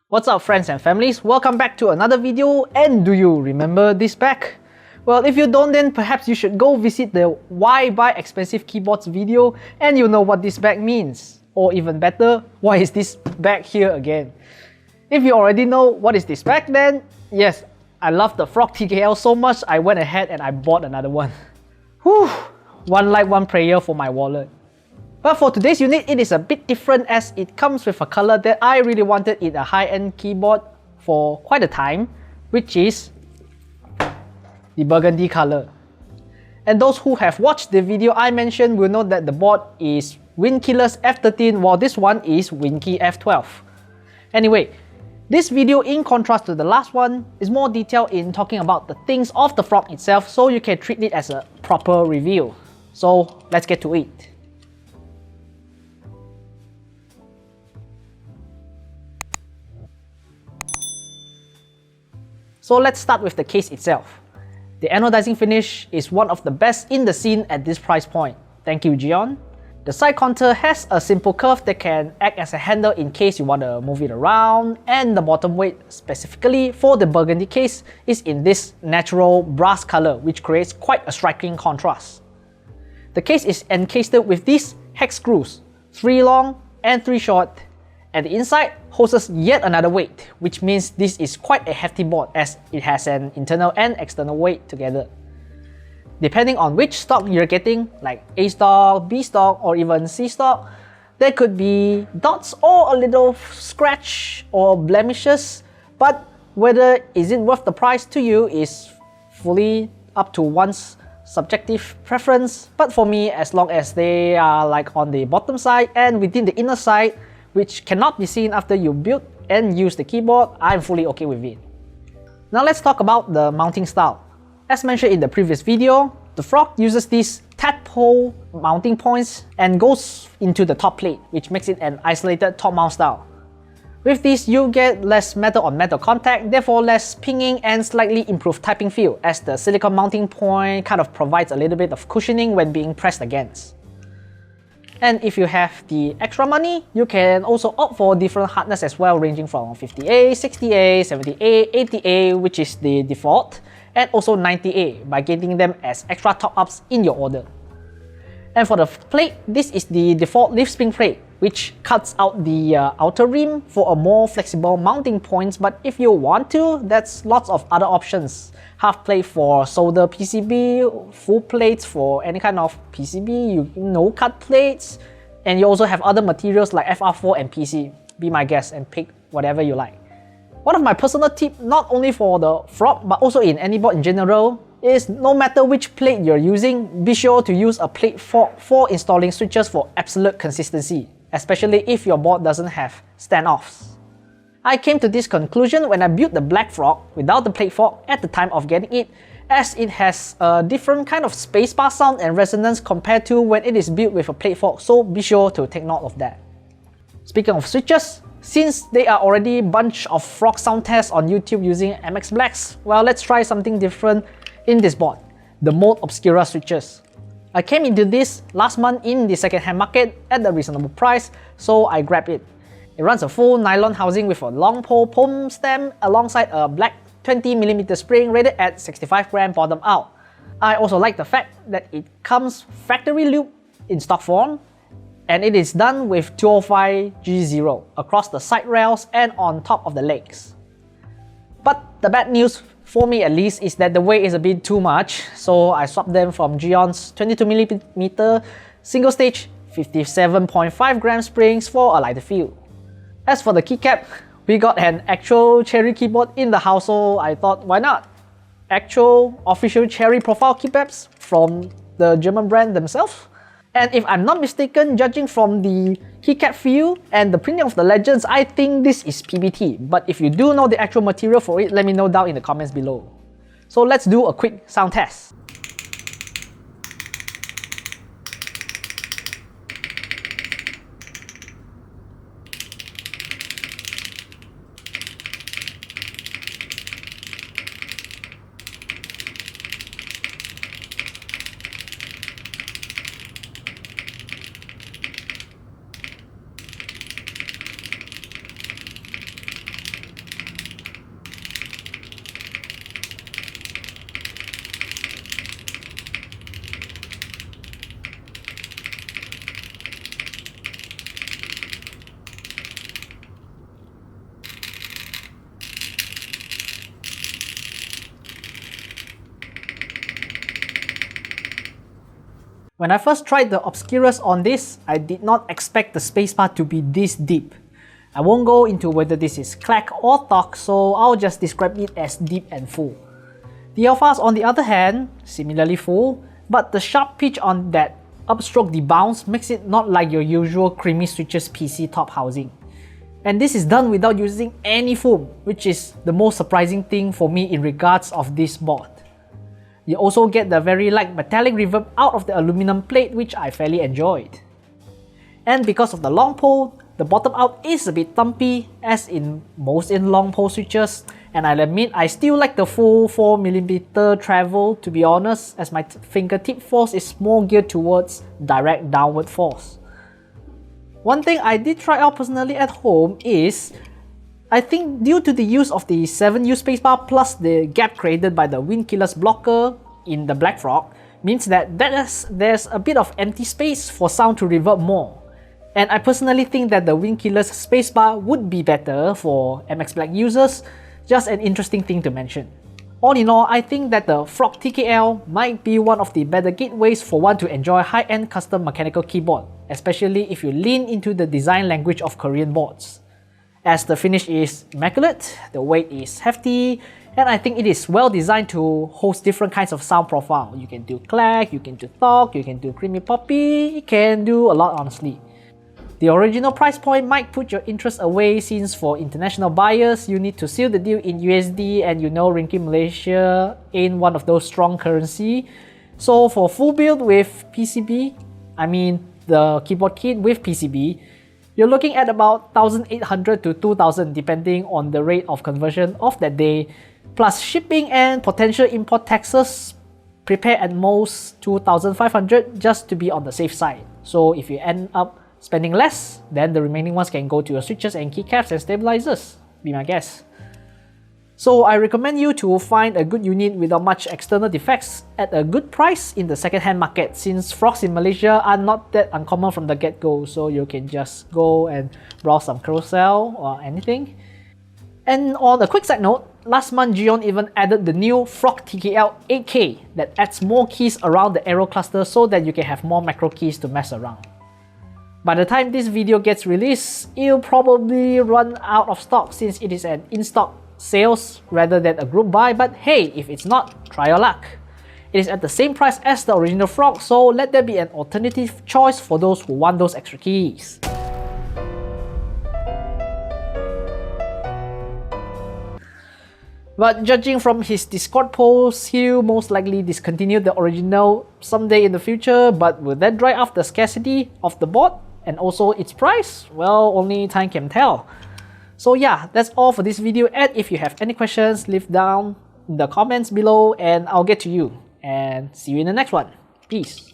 What's up friends and families, welcome back to another video. And do you remember this bag? Well, if you don't, then perhaps you should go visit the Why Buy Expensive Keyboards video and you know what this bag means. Or even better, why is this bag here again? If you already know what is this bag, then yes, I love the Frog TKL so much I went ahead and I bought another one. Whew, one like one prayer for my wallet. But for today's unit, it is a bit different as it comes with a color that I really wanted in a high-end keyboard for quite a time, which is the burgundy color. And those who have watched the video I mentioned will know that the board is Windkiller's F13 while this one is Winkey F12. Anyway, this video, in contrast to the last one, is more detailed in talking about the things of the Frog itself, so you can treat it as a proper review. So let's get to it. So let's start with the case itself. The anodizing finish is one of the best in the scene at this price point. Thank you, Geon. The side contour has a simple curve that can act as a handle in case you want to move it around, and the bottom weight specifically for the burgundy case is in this natural brass color, which creates quite a striking contrast. The case is encased with these hex screws, 3 long and 3 short, and the inside hosts yet another weight, which means this is quite a hefty board as it has an internal and external weight together. Depending on which stock you're getting, like A stock, B stock, or even C stock, there could be dots or a little scratch or blemishes, but whether is it worth the price to you is fully up to one's subjective preference. But for me, as long as they are like on the bottom side and within the inner side, which cannot be seen after you build and use the keyboard, I'm fully okay with it. Now let's talk about the mounting style. As mentioned in the previous video, the Frog uses these tadpole mounting points and goes into the top plate, which makes it an isolated top mount style. With this, you get less metal on metal contact, therefore less pinging and slightly improved typing feel, as the silicone mounting point kind of provides a little bit of cushioning when being pressed against. And if you have the extra money, you can also opt for different hardness as well, ranging from 50A, 60A, 70A, 80A, which is the default, and also 90A by getting them as extra top-ups in your order. And for the plate, this is the default leaf spring plate, which cuts out the outer rim for a more flexible mounting points, but if you want to, that's lots of other options. Half plate for solder PCB, full plates for any kind of PCB, no cut plates, and you also have other materials like FR4 and PC. Be my guest and pick whatever you like. One of my personal tips, not only for the Frog but also in any board in general, is no matter which plate you're using, be sure to use a plate fork for installing switches for absolute consistency, especially if your board doesn't have standoffs. I came to this conclusion when I built the Black Frog without the plate fork at the time of getting it, as it has a different kind of spacebar sound and resonance compared to when it is built with a plate fork, so be sure to take note of that. Speaking of switches, since there are already a bunch of Frog sound tests on YouTube using MX Blacks, well, let's try something different in this board, the Mode Obscura switches. I came into this last month in the second-hand market at a reasonable price, so I grabbed it. It runs a full nylon housing with a long pole pom stem alongside a black 20mm spring rated at 65 gram bottom out. I also like the fact that it comes factory loop in stock form, and it is done with 205 G0 across the side rails and on top of the legs. But the bad news, for me at least, is that the weight is a bit too much, so I swapped them from Geon's 22mm single stage 57.5 gram springs for a lighter feel. As for the keycap, we got an actual Cherry keyboard in the house, so I thought why not? Actual official Cherry profile keycaps from the German brand themselves. And if I'm not mistaken, judging from the keycap feel and the printing of the legends, I think this is PBT. But if you do know the actual material for it, let me know down in the comments below. So let's do a quick sound test. When I first tried the Obscurus on this, I did not expect the spacebar to be this deep. I won't go into whether this is clack or torque, so I'll just describe it as deep and full. The alphas on the other hand, similarly full, but the sharp pitch on that upstroke debounce makes it not like your usual creamy switches PC top housing. And this is done without using any foam, which is the most surprising thing for me in regards of this board. You also get the very light metallic reverb out of the aluminum plate, which I fairly enjoyed. And because of the long pole, the bottom out is a bit thumpy, as in most in long pole switches, and I'll admit I still like the full 4mm travel, to be honest, as my fingertip force is more geared towards direct downward force. One thing I did try out personally at home is, I think due to the use of the 7U spacebar plus the gap created by the wind killer's blocker in the Black Frog, means that there's a bit of empty space for sound to reverb more. And I personally think that the wind killer's spacebar would be better for MX Black users, just an interesting thing to mention. All in all, I think that the Frog TKL might be one of the better gateways for one to enjoy high-end custom mechanical keyboard, especially if you lean into the design language of Korean boards. As the finish is immaculate, the weight is hefty, and I think it is well designed to host different kinds of sound profile. You can do clack, you can do torque, you can do creamy poppy, you can do a lot honestly. The original price point might put your interest away, since for international buyers, you need to seal the deal in USD, and you know Ringgit Malaysia ain't one of those strong currency. So for full build with PCB, I mean the keyboard kit with PCB, you're looking at about 1,800 to 2,000 depending on the rate of conversion of that day, plus shipping and potential import taxes. Prepare at most 2,500 just to be on the safe side. So if you end up spending less, then the remaining ones can go to your switches and keycaps and stabilizers, be my guess. So I recommend you to find a good unit without much external defects at a good price in the second-hand market, since frogs in Malaysia are not that uncommon from the get-go, so you can just go and browse some Carousel or anything. And on a quick side note, last month Geon even added the new Frog TKL 8K that adds more keys around the arrow cluster so that you can have more macro keys to mess around. By the time this video gets released, it'll probably run out of stock since it is an in-stock sales rather than a group buy, but hey, if it's not, try your luck. It is at the same price as the original Frog, so let there be an alternative choice for those who want those extra keys. But judging from his Discord post, he'll most likely discontinue the original someday in the future, but will that drive up the scarcity of the board and also its price? Well, only time can tell. So yeah, that's all for this video, and if you have any questions, leave down in the comments below and I'll get to you. And see you in the next one. Peace.